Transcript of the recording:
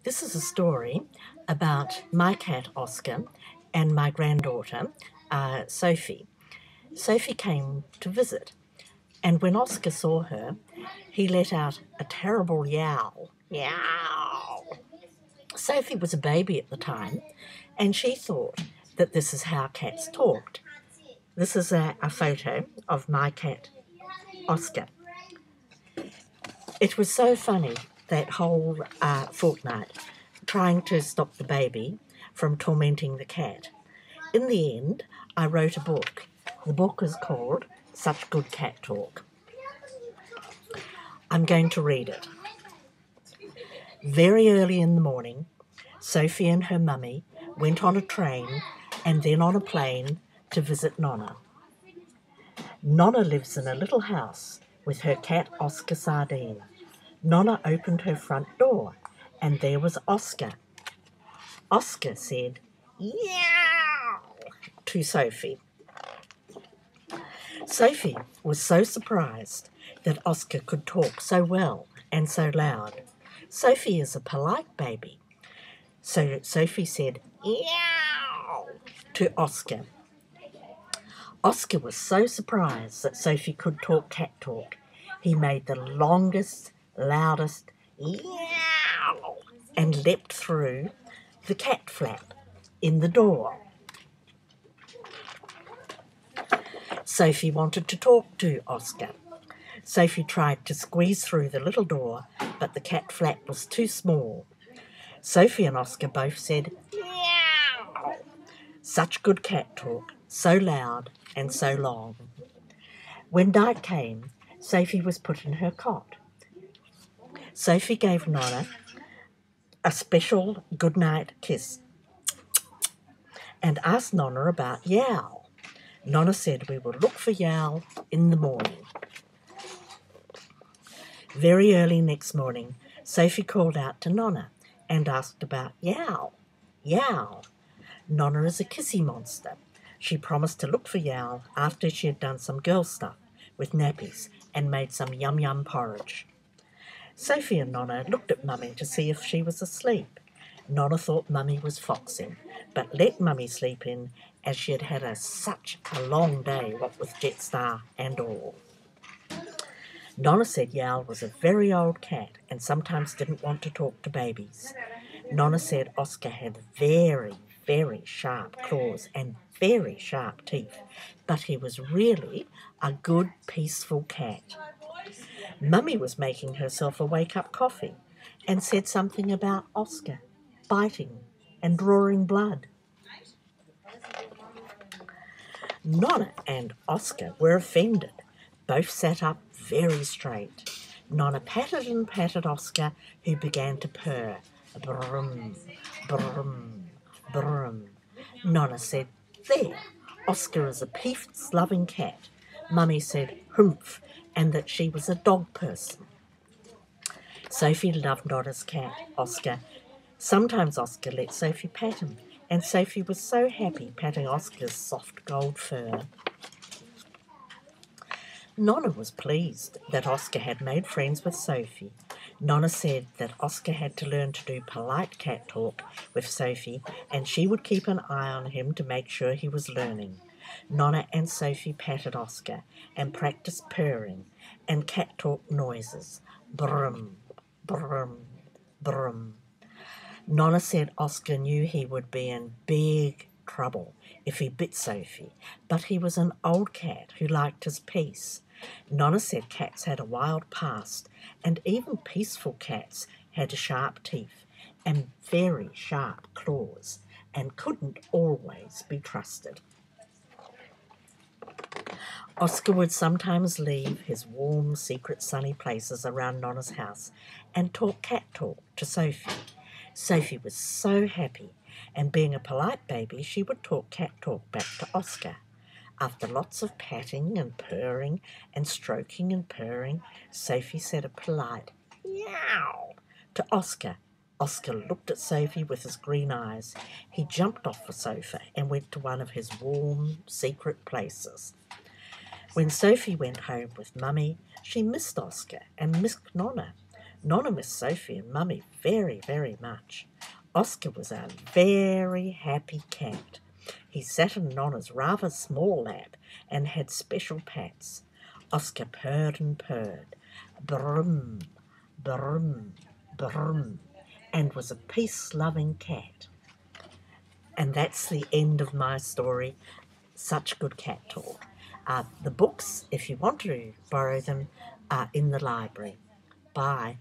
This is a story about my cat Oscar and my granddaughter Sophie. Sophie came to visit, and when Oscar saw her, he let out a terrible yowl. Yow! Sophie was a baby at the time, and she thought that this is how cats talked. This is a photo of my cat Oscar. It was so funny that whole fortnight trying to stop the baby from tormenting the cat. In the end, I wrote a book. The book is called Such Good Cat Talk. I'm going to read it. Very early in the morning, Sophie and her mummy went on a train and then on a plane to visit Nonna. Nonna lives in a little house with her cat Oscar Sardine. Nonna opened her front door and there was Oscar. Oscar said, "Yow!" to Sophie. Sophie was so surprised that Oscar could talk so well and so loud. Sophie is a polite baby. So Sophie said, "Yow!" to Oscar. Oscar was so surprised that Sophie could talk cat talk. He made the longest, loudest yow and leapt through the cat flap in the door. Sophie wanted to talk to Oscar. Sophie tried to squeeze through the little door, but the cat flap was too small. Sophie and Oscar both said, "Meow!" Such good cat talk, so loud and so long. When night came, Sophie was put in her cot. Sophie gave Nonna a special goodnight kiss and asked Nonna about Yow. Nonna said we would look for Yow in the morning. Very early next morning, Sophie called out to Nonna and asked about Yow. Yow. Nonna is a kissy monster. She promised to look for Yow after she had done some girl stuff with nappies and made some yum-yum porridge. Sophie and Nonna looked at Mummy to see if she was asleep. Nonna thought Mummy was foxing, but let Mummy sleep in as she had had such a long day, what with Jetstar and all. Nonna said Yow was a very old cat and sometimes didn't want to talk to babies. Nonna said Oscar had very, very sharp claws and very sharp teeth, but he was really a good, peaceful cat. Mummy was making herself a wake-up coffee and said something about Oscar biting and drawing blood. Nonna and Oscar were offended. Both sat up very straight. Nonna patted and patted Oscar, who began to purr. Brum, brum, brum. Nonna said, "There, Oscar is a peace-loving cat." Mummy said, "Humph," and that she was a dog person. Sophie loved Nonna's cat, Oscar. Sometimes Oscar let Sophie pat him, and Sophie was so happy patting Oscar's soft gold fur. Nonna was pleased that Oscar had made friends with Sophie. Nonna said that Oscar had to learn to do polite cat talk with Sophie, and she would keep an eye on him to make sure he was learning. Nonna and Sophie patted Oscar and practiced purring and cat talk noises. Brum, brum, brum. Nonna said Oscar knew he would be in big trouble if he bit Sophie, but he was an old cat who liked his peace. Nonna said cats had a wild past, and even peaceful cats had sharp teeth and very sharp claws and couldn't always be trusted. Oscar would sometimes leave his warm, secret, sunny places around Nonna's house and talk cat talk to Sophie. Sophie was so happy, and being a polite baby, she would talk cat talk back to Oscar. After lots of patting and purring and stroking and purring, Sophie said a polite "Meow" to Oscar. Oscar looked at Sophie with his green eyes. He jumped off the sofa and went to one of his warm, secret places. When Sophie went home with Mummy, she missed Oscar and missed Nonna. Nonna missed Sophie and Mummy very, very much. Oscar was a very happy cat. He sat in Nonna's rather small lap and had special pats. Oscar purred and purred, brum, brum, brum, and was a peace-loving cat. And that's the end of my story. Such good cat talk. The books, if you want to borrow them, are in the library. Bye.